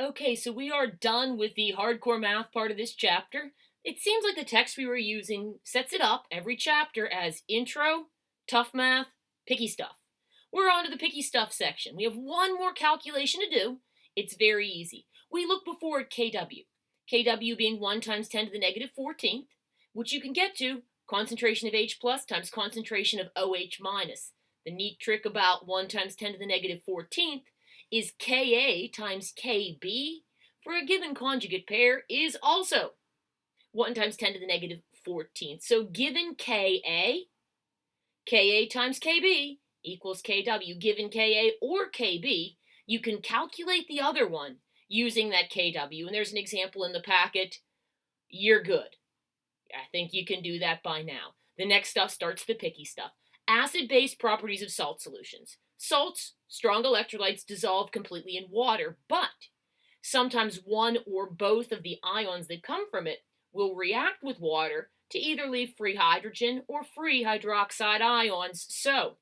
Okay, so we are done with the hardcore math part of this chapter. It seems like the text we were using sets it up every chapter as intro, tough math, picky stuff. We're on to the picky stuff section. We have one more calculation to do. It's very easy. We look before at kW. kW being 1 times 10 to the negative 14th, which you can get to concentration of H plus times concentration of OH minus. The neat trick about 1 times 10 to the negative 14th is Ka times Kb for a given conjugate pair is also 1 times 10 to the negative 14th. So given Ka times Kb equals Kw. Given Ka or Kb, you can calculate the other one using that Kw. And there's an example in the packet. You're good. I think you can do that by now. The next stuff starts the picky stuff. Acid-base properties of salt solutions. Salts, strong electrolytes, dissolve completely in water, but sometimes one or both of the ions that come from it will react with water to either leave free hydrogen or free hydroxide ions. So,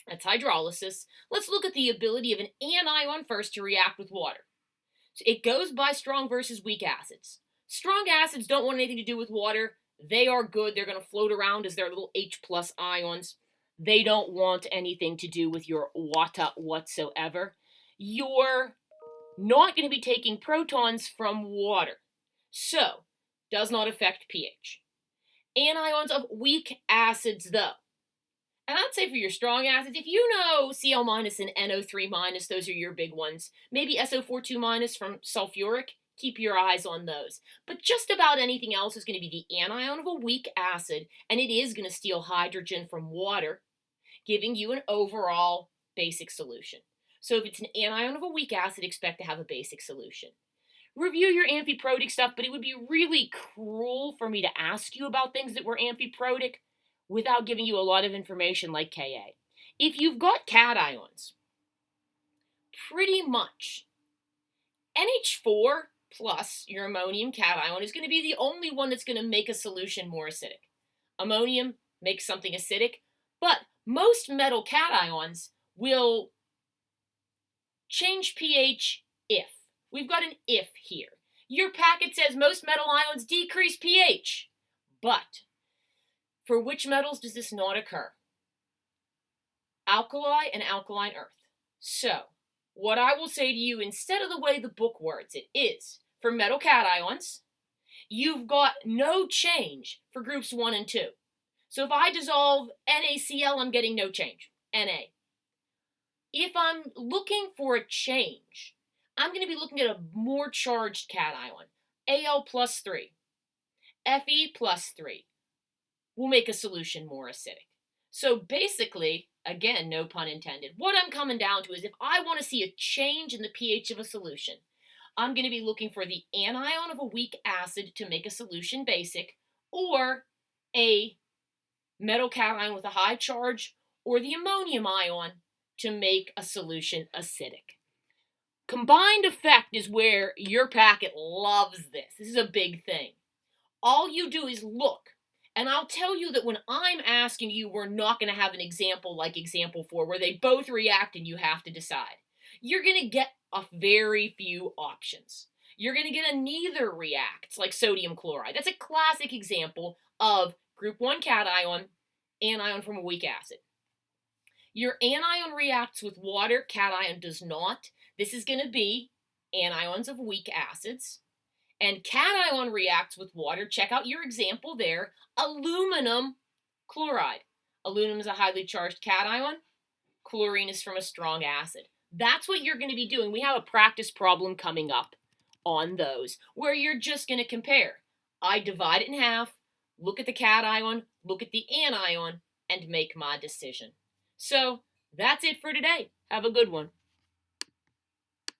that's hydrolysis. Let's look at the ability of an anion first to react with water. So it goes by strong versus weak acids. Strong acids don't want anything to do with water. They are good. They're going to float around as their little H plus ions. They don't want anything to do with your water whatsoever. You're not going to be taking protons from water. So, does not affect pH. Anions of weak acids, though. And I'd say for your strong acids, if you know Cl minus and NO3 minus, those are your big ones. Maybe SO42 minus from sulfuric, keep your eyes on those. But just about anything else is going to be the anion of a weak acid, and it is going to steal hydrogen from water, giving you an overall basic solution. So if it's an anion of a weak acid, expect to have a basic solution. Review your amphiprotic stuff, but it would be really cruel for me to ask you about things that were amphiprotic without giving you a lot of information like Ka. If you've got cations, pretty much NH4 plus your ammonium cation is going to be the only one that's going to make a solution more acidic. Ammonium makes something acidic, but most metal cations will change pH if. We've got an if here. Your packet says most metal ions decrease pH, but for which metals does this not occur? Alkali and alkaline earth. So, what I will say to you, instead of the way the book words it, is for metal cations, you've got no change for groups 1 and 2. So if I dissolve NaCl, I'm getting no change, Na. If I'm looking for a change, I'm going to be looking at a more charged cation. Al plus 3, Fe plus 3 will make a solution more acidic. So basically, again, no pun intended, what I'm coming down to is if I want to see a change in the pH of a solution, I'm going to be looking for the anion of a weak acid to make a solution basic, or a metal cation with a high charge, or the ammonium ion to make a solution acidic. Combined effect is where your packet loves this. This is a big thing. All you do is look, and I'll tell you that when I'm asking you, we're not going to have an example like example 4 where they both react and you have to decide. You're going to get a very few options. You're going to get a neither reacts like sodium chloride. That's a classic example of group 1 cation, anion from a weak acid. Your anion reacts with water, cation does not. This is going to be anions of weak acids. And cation reacts with water. Check out your example there. Aluminum chloride. Aluminum is a highly charged cation. Chlorine is from a strong acid. That's what you're going to be doing. We have a practice problem coming up on those where you're just going to compare. I divide it in half, look at the cation, look at the anion, and make my decision. So that's it for today. Have a good one.